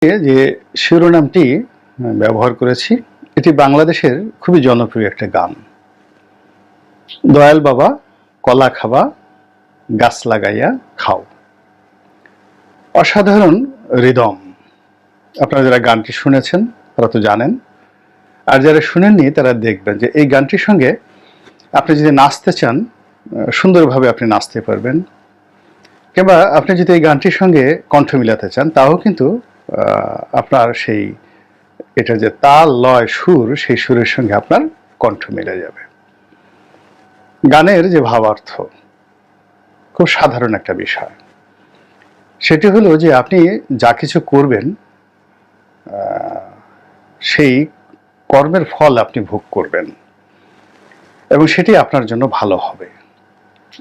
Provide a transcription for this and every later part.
যে শিরোনামটি ব্যবহার করেছি এটি বাংলাদেশের খুবই জনপ্রিয় একটা গান। দয়াল বাবা কলা খাবা গাছ লাগাইয়া খাও। অসাধারণ রিদম। আপনারা যারা গানটি শুনেছেন তারা তো জানেন, আর যারা শুনেননি তারা দেখবেন যে এই গানটির সঙ্গে আপনি যদি নাচতে চান সুন্দরভাবে আপনি নাচতে পারবেন, কিংবা আপনি যদি এই গানটির সঙ্গে কণ্ঠ মিলাতে চান তাও কিন্তু আপনার সেই এটা যে তাল লয় সুর, সেই সুরের সঙ্গে আপনার কণ্ঠ মিলে যাবে। গানের যে ভাবার্থ খুব সাধারণ একটা বিষয়, সেটি হলো যে আপনি যা কিছু করবেন সেই কর্মের ফল আপনি ভোগ করবেন এবং সেটি আপনার জন্য ভালো হবে।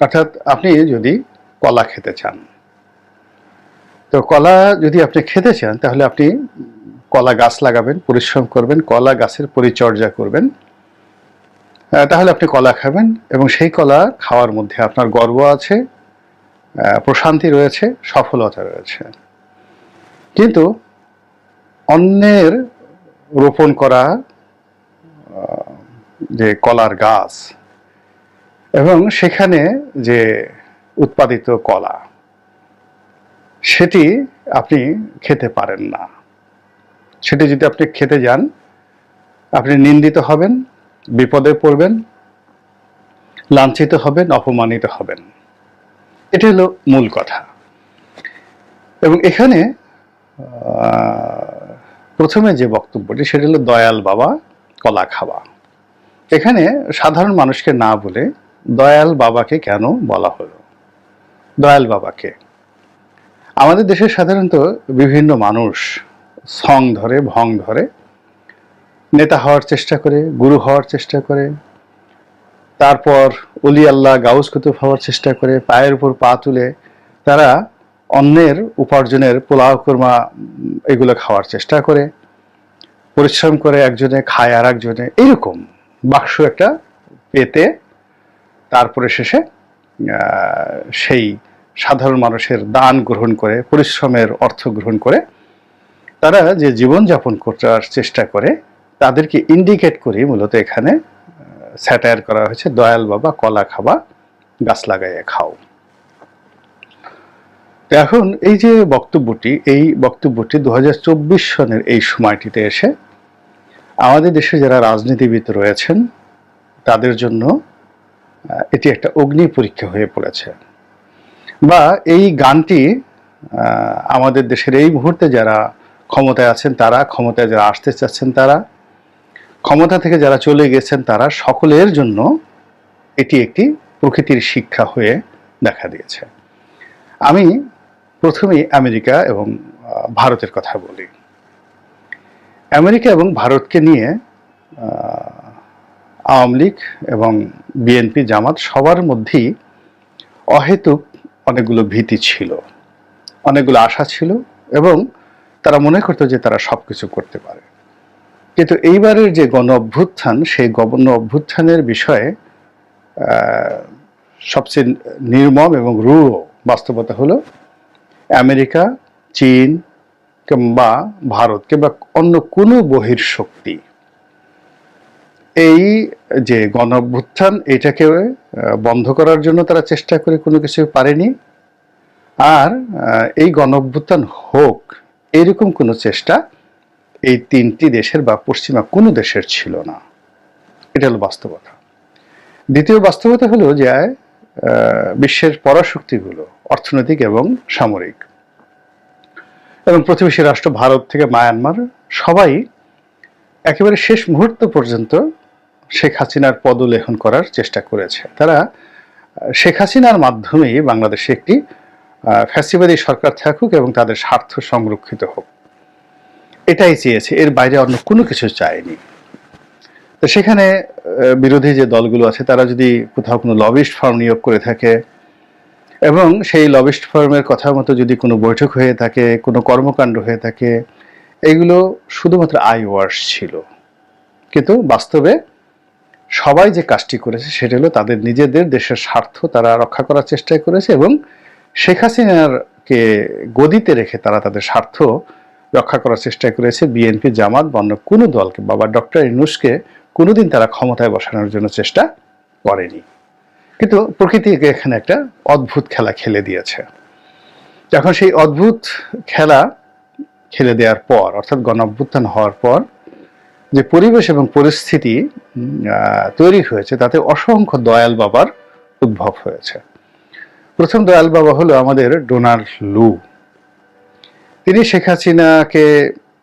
অর্থাৎ আপনি যদি কলা খেতে চান, তো কলা যদি আপনি খেতে চান তাহলে আপনি কলা গাছ লাগাবেন, পরিশ্রম করবেন, কলা গাছের পরিচর্যা করবেন, তাহলে আপনি কলা খাবেন এবং সেই কলা খাওয়ার মধ্যে আপনার গর্ব আছে, প্রশান্তি রয়েছে, সফলতা রয়েছে। কিন্তু অন্যের রোপণ করা যে কলার গাছ এবং সেখানে যে উৎপাদিত কলা, সেটি আপনি খেতে পারেন না। সেটি যদি আপনি খেতে যান আপনি নিন্দিত হবেন, বিপদে পড়বেন, লাঞ্ছিত হবেন, অপমানিত হবেন। এটা হলো মূল কথা। এবং এখানে প্রথমে যে বক্তব্যটি সেটা হলো দয়াল বাবা কলা খাওয়া। এখানে সাধারণ মানুষকে না বলে দয়াল বাবাকে কেন বলা হলো? দয়াল বাবাকে আমাদের দেশে সাধারণত বিভিন্ন মানুষ সং ধরে, ভং ধরে, নেতা হওয়ার চেষ্টা করে, গুরু হওয়ার চেষ্টা করে, তারপর অলি আল্লাহ গাউস কুতুব হওয়ার চেষ্টা করে, পায়ের উপর পা তুলে তারা অন্যের উপার্জনের পোলাও কোরমা এগুলো খাওয়ার চেষ্টা করে, পরিশ্রম করে একজনে খায় আর একজনে, এইরকম বাক্স একটা পেতে তারপরে শেষে সেই সাধারণ মানুষের দান গ্রহণ করে, পরিশ্রমের অর্থ গ্রহণ করে তারা যে জীবনযাপন করার চেষ্টা করে তাদেরকে ইন্ডিকেট করে মূলত এখানে স্যাটায়ার করা হয়েছে দয়াল বাবা কলা খাবা গাছ লাগাইয়া খাও। এখন এই যে বক্তব্যটি 2024 সনের এই সময়টিতে এসে আমাদের দেশে যারা রাজনীতিবিদ রয়েছেন তাদের জন্য এটি একটা অগ্নি পরীক্ষা হয়ে পড়েছে। বা এই গানটি আমাদের দেশের এই মুহূর্তে যারা ক্ষমতায় আছেন তারা, ক্ষমতায় যারা আসতে চাচ্ছেন তারা, ক্ষমতা থেকে যারা চলে গেছেন তারা, সকলের জন্য এটি একটি প্রকৃতির শিক্ষা হয়ে দেখা দিয়েছে। আমি প্রথমেই আমেরিকা এবং ভারতের কথা বলি। আমেরিকা এবং ভারতকে নিয়ে আওয়ামী লীগ এবং বিএনপি জামাত সবার মধ্যেই অহেতুক অনেকগুলো ভীতি ছিল, অনেকগুলো আশা ছিল এবং তারা মনে করতো যে তারা সবকিছু করতে পারে। কিন্তু এইবারের যে গণ অভ্যুত্থান, সেই গণ অভ্যুত্থানের বিষয়ে সবচেয়ে নির্মম এবং রূঢ় বাস্তবতা হলো আমেরিকা, চীন কিংবা ভারত কিংবা অন্য কোনো বহির্শক্তি এই যে গণ অভ্যুত্থান এটাকে বন্ধ করার জন্য তারা চেষ্টা করে কোনো কিছু পারেনি। আর এই গণ অভ্যুত্থান হোক এরকম কোনো চেষ্টা এই তিনটি দেশের বা পশ্চিমা কোনো দেশের ছিল না। এটা হলো বাস্তবতা। দ্বিতীয় বাস্তবতা হলো যে বিশ্বের পরাশক্তিগুলো অর্থনৈতিক এবং সামরিক এবং প্রতিবেশী রাষ্ট্র ভারত থেকে মায়ানমার সবাই একেবারে শেষ মুহূর্ত পর্যন্ত শেখ হাসিনার পদলেহন করার চেষ্টা করেছে। তারা শেখ হাসিনার মাধ্যমেই বাংলাদেশে একটি ফ্যাসিবাদী সরকার থাকুক এবং তাদের স্বার্থ সংরক্ষিত হোক, এটাই চেয়েছে, এর বাইরে অন্য কোনো কিছু চায়নি। তো সেখানে বিরোধী যে দলগুলো আছে তারা যদি কোথাও কোনো লবিস্ট ফার্ম নিয়োগ করে থাকে এবং সেই লবিস্ট ফার্মের কথা মতো যদি কোনো বৈঠক হয়ে থাকে, কোনো কর্মকাণ্ড হয়ে থাকে, এগুলো শুধুমাত্র আই ওয়াশ ছিল। কিন্তু বাস্তবে সবাই যে কাজটি করেছে সেটা হলো তাদের নিজেদের দেশের স্বার্থ তারা রক্ষা করার চেষ্টা করেছে এবং শেখ হাসিনাকে গদিতে রেখে তারা তাদের স্বার্থ রক্ষা করার চেষ্টা করেছে বিএনপি, জামাত বা অন্য কোনো দলকে, বাবা ডক্টর ইউনূসকে কোনোদিন তারা ক্ষমতায় বসানোর জন্য চেষ্টা করেনি। কিন্তু প্রকৃতি এখানে একটা অদ্ভুত খেলা খেলে দিয়েছে। এখন সেই অদ্ভুত খেলা খেলে দেওয়ার পর, অর্থাৎ গণঅভ্যুত্থান হওয়ার পর যে পরিবেশ এবং পরিস্থিতি তৈরি হয়েছে, তাতে অসংখ্য দয়াল বাবার উদ্ভব হয়েছে। প্রথম দয়াল বাবা হলো আমাদের ডোনাল্ড লু। তিনি শেখ হাসিনাকে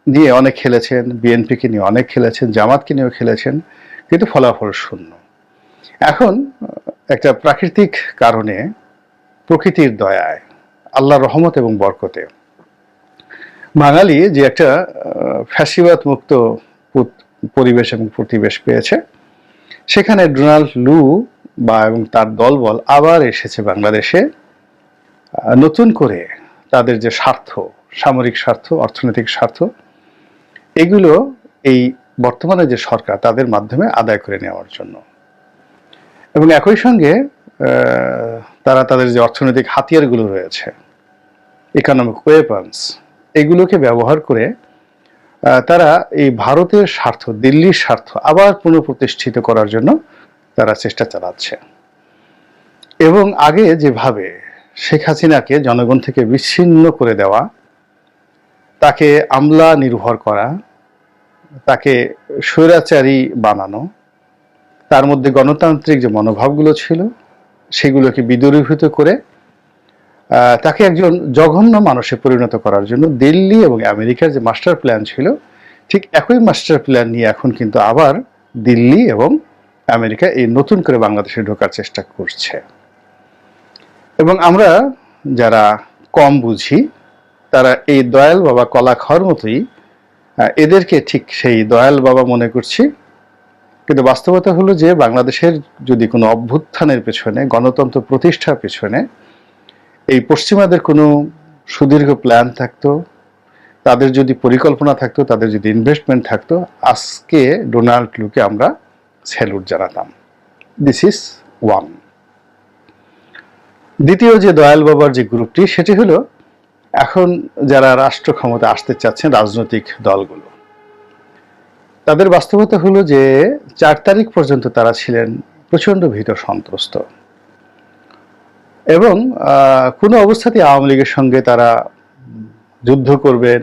নিয়ে অনেক খেলেছেন, বিএনপিকে নিয়ে অনেক খেলেছেন, জামাতকে নিয়েও খেলেছেন, কিন্তু ফলাফল শূন্য। এখন একটা প্রাকৃতিক কারণে, প্রকৃতির দয়ায়, আল্লাহর রহমত এবং বরকতে বাঙালি যে একটা ফ্যাসিবাদ মুক্ত পরিবেশ এবং প্রতিবেশ পেয়েছে, সেখানে ডোনাল্ড লু এবং তার দলবল আবার এসেছে বাংলাদেশে নতুন করে তাদের যে স্বার্থ, সামরিক স্বার্থ, অর্থনৈতিক স্বার্থ, এগুলো এই বর্তমানে যে সরকার তাদের মাধ্যমে আদায় করে নেওয়ার জন্য। এবং একই সঙ্গে তারা তাদের যে অর্থনৈতিক হাতিয়ারগুলো রয়েছে, ইকোনমিক ওয়েপন্স, এগুলোকে ব্যবহার করে তারা এই ভারতের স্বার্থ, দিল্লির স্বার্থ আবার পুনঃপ্রতিষ্ঠিত করার জন্য তারা চেষ্টা চালাচ্ছে। এবং আগে যেভাবে শেখ হাসিনাকে জনগণ থেকে বিচ্ছিন্ন করে দেওয়া, তাকে আমলা নির্ভর করা, তাকে স্বৈরাচারী বানানো, তার মধ্যে গণতান্ত্রিক যে মনোভাবগুলো ছিল সেগুলোকে বিদূরীভূত করে তাকে একজন জঘন্য মানুষে পরিণত করার জন্য দিল্লি এবং আমেরিকার যে মাস্টার প্ল্যান ছিল, ঠিক একই মাস্টার প্ল্যান নিয়ে এখন কিন্তু আবার দিল্লি এবং আমেরিকা এই নতুন করে বাংলাদেশে ঢোকার চেষ্টা করছে। এবং আমরা যারা কম বুঝি, তারা এই দয়াল বাবা কলা খাওয়ার মতোই এদেরকে ঠিক সেই দয়াল বাবা মনে করছি। কিন্তু বাস্তবতা হলো যে বাংলাদেশের যদি কোনো অভ্যুত্থানের পেছনে, গণতন্ত্র প্রতিষ্ঠার পেছনে এই পশ্চিমাদের কোনো সুদীর্ঘ প্ল্যান থাকতো, তাদের যদি পরিকল্পনা থাকতো, তাদের যদি ইনভেস্টমেন্ট থাকতো, আজকে ডোনাল্ড লুকে আমরা স্যালুট জানাতাম। This is one. দ্বিতীয় যে দয়াল বাবার যে গ্রুপটি, সেটি হলো এখন যারা রাষ্ট্র ক্ষমতা আসতে চাচ্ছেন রাজনৈতিক দলগুলো। তাদের বাস্তবতা হলো যে 4 তারিখ পর্যন্ত তারা ছিলেন প্রচন্ড ভীত সন্ত্রস্ত এবং কোনো অবস্থাতেই আওয়ামী লীগের সঙ্গে তারা যুদ্ধ করবেন,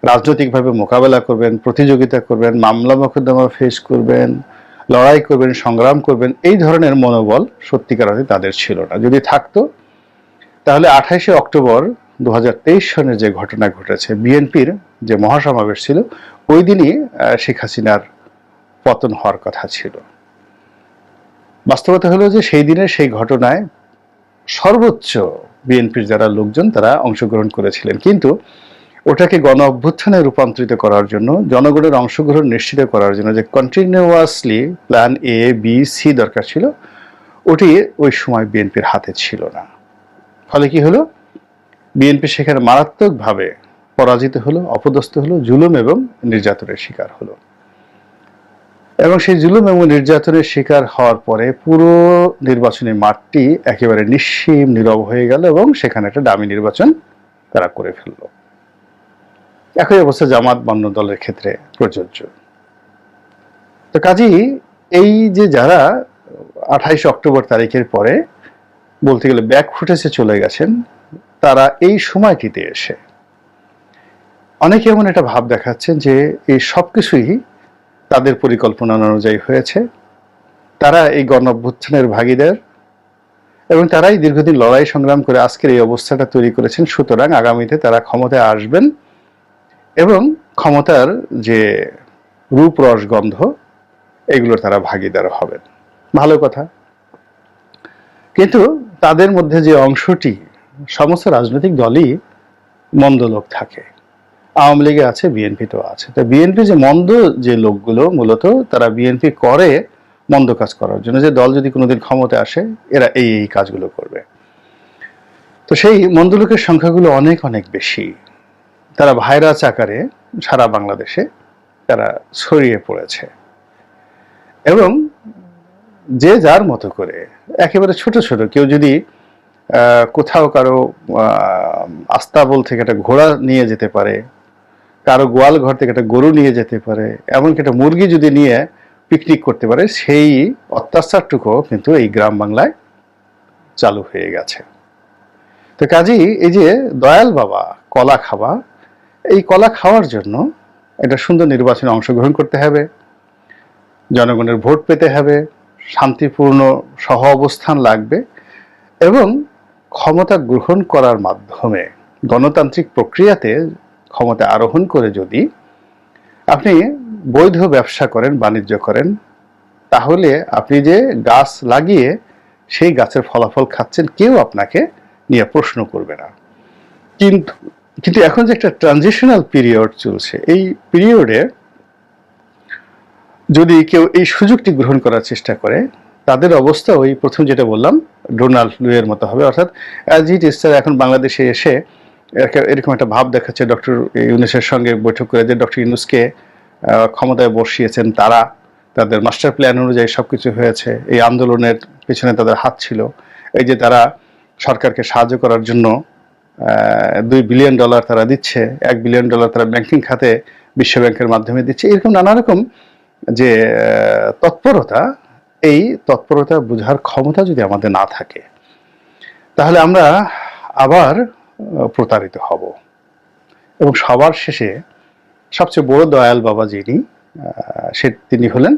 রাজনৈতিকভাবে মোকাবেলা করবেন, প্রতিযোগিতা করবেন, মামলা মোকদ্দমা ফেস করবেন, লড়াই করবেন, সংগ্রাম করবেন, এই ধরনের মনোবল সত্যিকার অর্থে তাদের ছিল না। যদি থাকতো তাহলে 28শে অক্টোবর 2023 সনের যে ঘটনা ঘটেছে, বিএনপির যে মহাসমাবেশ ছিল, ওই দিনই শেখ হাসিনার পতন হওয়ার কথা ছিল। বাস্তবতা হলো যে সেই দিনের সেই ঘটনায় সর্বোচ্চ বিএনপির যারা লোকজন তারা অংশগ্রহণ করেছিলেন, কিন্তু ওটাকে গণ অভ্যুত্থানে রূপান্তরিত করার জন্য, জনগণের অংশগ্রহণ নিশ্চিত করার জন্য যে continuously plan A, B, C দরকার ছিল, ওটি ওই সময় বিএনপির হাতে ছিল না। ফলে কি হলো, বিএনপি সেখানে মারাত্মকভাবে পরাজিত হলো, অপদস্থ হলো, জুলুম এবং নির্যাতনের শিকার হলো। এবং সেই জুলুম এবং নির্যাতনের শিকার হওয়ার পরে পুরো নির্বাচনী মাঠটি একেবারে নিশ্চিম নীরব হয়ে গেল এবং সেখানে একটা ডামি নির্বাচন তারা করে ফেলল। একই অবস্থা জামাত বান্য দলের ক্ষেত্রে প্রযোজ্য। তো কাজেই এই যে যারা 28 অক্টোবর তারিখের পরে বলতে গেলে ব্যাক ফুটেজে চলে গেছেন, তারা এই সময়টিতে এসে অনেকে এমন একটা ভাব দেখাচ্ছেন যে এই সবকিছুই তাদের পরিকল্পনা অনুযায়ী হয়েছে, তারা এই গণ অভ্যুত্থানের ভাগীদার এবং তারাই দীর্ঘদিন লড়াই সংগ্রাম করে আজকের এই অবস্থাটা তৈরি করেছেন। সুতরাং আগামীতে তারা ক্ষমতায় আসবেন এবং ক্ষমতার যে রূপ রস গন্ধ, এগুলোর তারা ভাগীদার হবেন। ভালো কথা। কিন্তু তাদের মধ্যে যে অংশটি, সমস্ত রাজনৈতিক দলই মন্দ লোক থাকে, আওয়ামী লীগে আছে, বিএনপিতেও আছে। তো বিএনপি যে মন্দ যে লোকগুলো, মূলত তারা বিএনপি করে মন্দ কাজ করার জন্য, যে দল যদি কোনোদিন ক্ষমতায় আসে এরা এই এই কাজগুলো করবে। তো সেই মন্দ লোকের সংখ্যাগুলো অনেক অনেক বেশি। তারা ভাইরাস আকারে সারা বাংলাদেশে তারা ছড়িয়ে পড়েছে এবং যে যার মতো করে একেবারে ছোট ছোট, কেউ যদি কোথাও কারো আস্তাবল থেকে একটা ঘোড়া নিয়ে যেতে পারে, কারো গোয়াল ঘর থেকে একটা গরু নিয়ে যেতে পারে, এমনকি একটা মুরগি যদি নিয়ে পিকনিক করতে পারে, সেই অত্যাচারটুকু কিন্তু এই গ্রাম বাংলায় চালু হয়ে গেছে। তো কাজেই এই যে দয়াল বাবা কলা খাওয়া, এই কলা খাওয়ার জন্য একটা সুন্দর নির্বাচনে অংশগ্রহণ করতে হবে, জনগণের ভোট পেতে হবে, শান্তিপূর্ণ সহ অবস্থান লাগবে, এবং ক্ষমতা গ্রহণ করার মাধ্যমে গণতান্ত্রিক প্রক্রিয়াতে ক্ষমতা আরোহণ করে যদি আপনি বৈধ ব্যবসা করেন, বাণিজ্য করেন, তাহলে আপনি যে গাছ লাগিয়ে সেই গাছের ফলাফল খাচ্ছেন, কেউ আপনাকে নিয়ে প্রশ্ন করবে না। কিন্তু কিন্তু এখন যে একটা ট্রানজিশনাল পিরিয়ড চলছে, এই পিরিয়ডে যদি কেউ এই সুযোগটি গ্রহণ করার চেষ্টা করে, তাদের অবস্থা ওই প্রথম যেটা বললাম ডোনাল্ড লুয়ের মতো হবে। অর্থাৎ অ্যাজ ইট ইজ, এখন বাংলাদেশে এসে এরকম একটা ভাব দেখাচ্ছে ডক্টর ইউনূসের সঙ্গে বৈঠক করে, যে ডক্টর ইউনূসকে ক্ষমতায় বসিয়েছেন তারা, তাদের মাস্টার প্ল্যান অনুযায়ী সবকিছু হয়েছে, এই আন্দোলনের পেছনে তাদের হাত ছিল, এই যে তারা সরকারকে সাহায্য করার জন্য $2 বিলিয়ন তারা দিচ্ছে, $1 বিলিয়ন তারা ব্যাংকিং খাতে বিশ্ব ব্যাংকের মাধ্যমে দিচ্ছে, এরকম নানা রকম যে তৎপরতা, এই তৎপরতা বোঝার ক্ষমতা যদি আমাদের না থাকে, তাহলে আমরা আবার প্রতারিত হব। এবং সবার শেষে সবচেয়ে বড় দয়াল বাবা যিনি, তিনি হলেন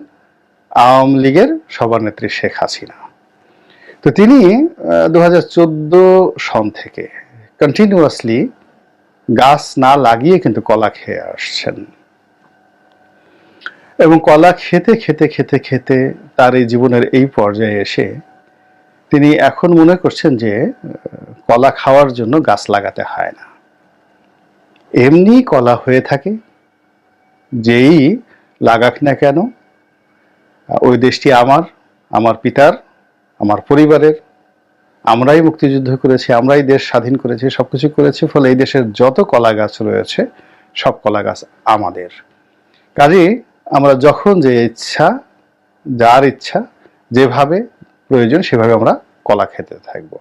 আওয়ামী লীগের সভানেত্রী শেখ হাসিনা। তো তিনি 2014 সন থেকে কন্টিনিউয়াসলি গাছ না লাগিয়ে কিন্তু কলা খেয়ে আসছেন, এবং কলা খেতে খেতে খেতে খেতে তার এই জীবনের এই পর্যায়ে এসে তিনি এখন মনে করছেন যে কলা খাওয়ার জন্য গাছ লাগাতে হয় না, এমনি কলা হয়ে থাকে, যেই লাগাক না কেন, ওই দেশটি আমার, আমার পিতার, আমার পরিবারের, আমরাই মুক্তিযুদ্ধ করেছি, আমরাই দেশ স্বাধীন করেছি, সবকিছু করেছি, ফলে এই দেশের যত কলা গাছ রয়েছে সব কলা গাছ আমাদের। কাজেই আমরা যখন যে ইচ্ছা, যার ইচ্ছা, যেভাবে প্রয়োজন সেভাবে আমরা কলা খেতে থাকব।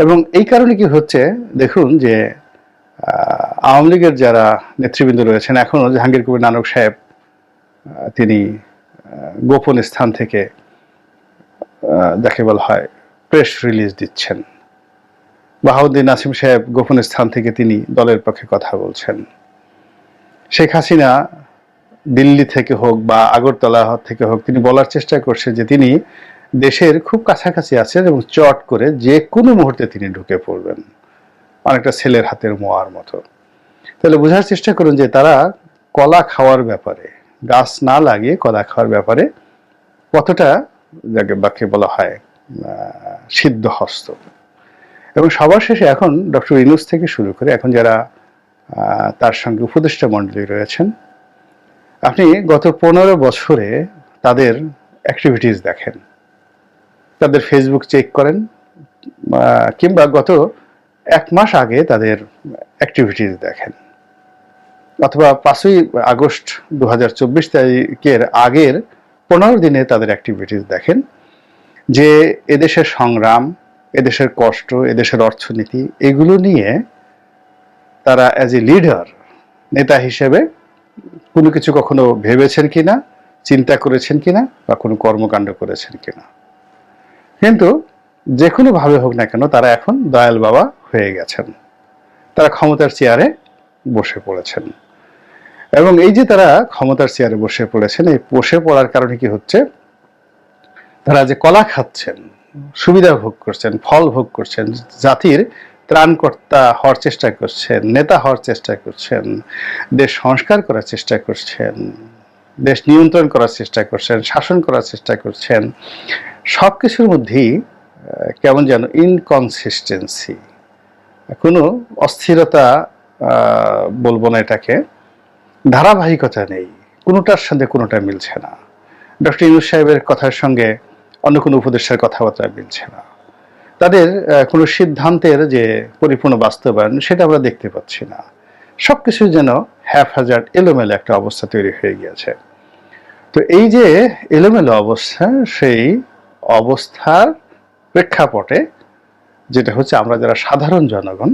এবং এই কারণে কি হচ্ছে দেখুন, যে আওয়ামী লীগের যারা নেতৃবৃন্দ রয়েছেন, এখনও জাহাঙ্গীর কবির নানক সাহেব তিনি গোপন স্থান থেকে যাকে বলা হয় প্রেস রিলিজ দিচ্ছেন, বাহাউদ্দিন নাসিম সাহেব গোপন স্থান থেকে তিনি দলের পক্ষে কথা বলছেন, শেখ হাসিনা দিল্লি থেকে হোক বা আগরতলা থেকে হোক তিনি বলার চেষ্টা করছে যে তিনি দেশের খুব কাছাকাছি আছেন এবং চট করে যে কোনো মুহূর্তে তিনি ঢুকে পড়বেন, অনেকটা ছেলের হাতের মোয়ার মতো। তাহলে বোঝার চেষ্টা করুন যে তারা কলা খাওয়ার ব্যাপারে, গাছ না লাগিয়ে কলা খাওয়ার ব্যাপারে কতটা যাকে বাক্যে বলা হয় সিদ্ধহস্ত। এবং সবার শেষে এখন ডক্টর ইউনূস থেকে শুরু করে এখন যারা তার সঙ্গে উপদেষ্টা মণ্ডলী রয়েছেন, আপনি গত 15 বছরে তাদের অ্যাক্টিভিটিস দেখেন, তাদের ফেসবুক চেক করেন, কিংবা গত 1 মাস আগে তাদের অ্যাক্টিভিটিস দেখেন, অথবা 5ই আগস্ট 2024 তারিখের আগের 15 দিনে তাদের অ্যাক্টিভিটিস দেখেন, যে এদেশের সংগ্রাম, এদেশের কষ্ট, এদেশের অর্থনীতি, এগুলো নিয়ে তারা অ্যাজ এ লিডার, নেতা হিসেবে কোনো কিছু কখনো ভেবেছেন কিনা, চিন্তা করেছেন কিনা, বা কোনো কর্মকাণ্ড করেছেন কিনা। কিন্তু যে কোনো ভাবে হোক না কেন তারা এখন দয়াল বাবা হয়ে গেছেন, তারা ক্ষমতার চেয়ারে বসে পড়েছেন। এবং এই যে তারা ক্ষমতার চেয়ারে বসে পড়েছেন, এই বসে পড়ার কারণে কি হচ্ছে, তারা যে কলা খাচ্ছেন, সুবিধা ভোগ করছেন, ফল ভোগ করছেন, জাতির ত্রাণকর্তা হওয়ার চেষ্টা করছেন, নেতা হওয়ার চেষ্টা করছেন, দেশ সংস্কার করার চেষ্টা করছেন, দেশ নিয়ন্ত্রণ করার চেষ্টা করছেন, শাসন করার চেষ্টা করছেন, সব কিছুর মধ্যেই কেমন যেন ইনকনসিস্টেন্সি, কোনো অস্থিরতা বলবো না এটাকে, ধারাবাহিকতা নেই, কোনোটার সাথে কোনোটা মিলছে না। ডক্টর ইউনূস সাহেবের কথার সঙ্গে অন্য কোনো উপদেষ্টার কথাবার্তা মিলছে না, তাদের কোনো সিদ্ধান্তের যে পরিপূর্ণ বাস্তবায়ন সেটা আমরা দেখতে পাচ্ছি না, সবকিছু যেন হ্যাফহাজার্ড, এলোমেলো একটা অবস্থা তৈরি হয়ে গিয়েছে। তো এই যে এলোমেলো অবস্থা, সেই অবস্থার প্রেক্ষাপটে যেটা হচ্ছে, আমরা যারা সাধারণ জনগণ,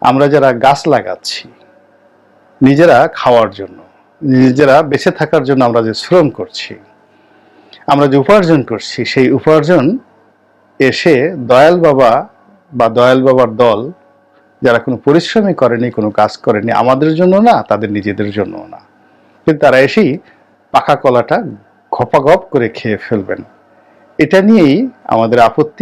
আমরা যারা গাছ লাগাচ্ছি, নিজেরা খাওয়ার জন্য, নিজেরা বেঁচে থাকার জন্য আমরা যে শ্রম করছি, আমরা যে উপার্জন করছি, সেই উপার্জন এসে দয়াল বাবা বা দয়াল বাবার দল যারা কোনো পরিশ্রমই করেনি, কোনো কাজ করেনি, আমাদের জন্য না, তাদের নিজেদের জন্য না, কিন্তু তারা এসেই পাকা কলাটা ঘপাঘপ করে খেয়ে ফেলবেন। এটা নিয়েই আমাদের আপত্তি।